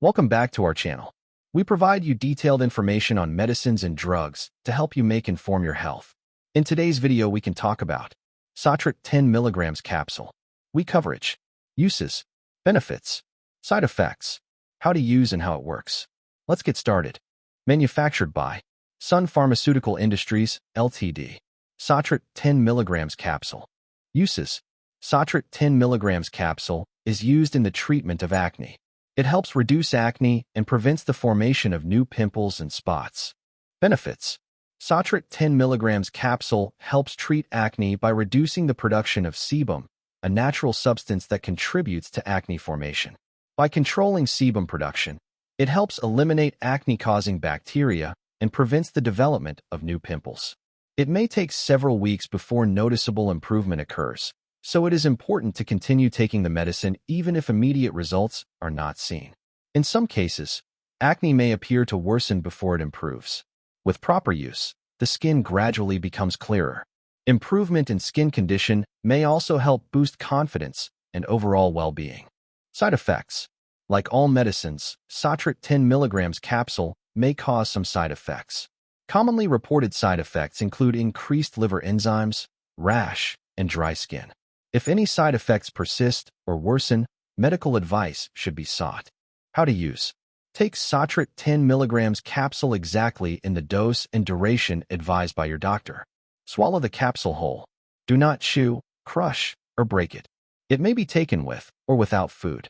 Welcome back to our channel. We provide you detailed information on medicines and drugs to help you inform your health. In today's video, we can talk about Sotret 10mg Capsule. Coverage, uses, benefits, side effects, how to use and how it works. Let's get started. Manufactured by Sun Pharmaceutical Industries, Ltd. Sotret 10mg Capsule. Uses. Sotret 10mg Capsule is used in the treatment of acne. It helps reduce acne and prevents the formation of new pimples and spots. Benefits. Sotret 10mg Capsule helps treat acne by reducing the production of sebum, a natural substance that contributes to acne formation. By controlling sebum production, it helps eliminate acne-causing bacteria and prevents the development of new pimples. It may take several weeks before noticeable improvement occurs, so it is important to continue taking the medicine even if immediate results are not seen. In some cases, acne may appear to worsen before it improves. With proper use, the skin gradually becomes clearer. Improvement in skin condition may also help boost confidence and overall well-being. Side effects. Like all medicines, Sotret 10mg Capsule may cause some side effects. Commonly reported side effects include increased liver enzymes, rash, and dry skin. If any side effects persist or worsen, medical advice should be sought. How to use. Take Sotret 10mg Capsule exactly in the dose and duration advised by your doctor. Swallow the capsule whole. Do not chew, crush, or break it. It may be taken with or without food.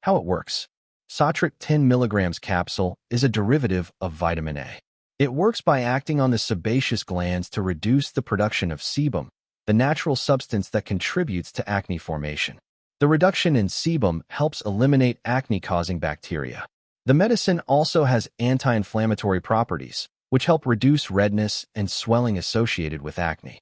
How it works. Sotret 10mg Capsule is a derivative of vitamin A. It works by acting on the sebaceous glands to reduce the production of sebum, the natural substance that contributes to acne formation. The reduction in sebum helps eliminate acne-causing bacteria. The medicine also has anti-inflammatory properties, which help reduce redness and swelling associated with acne.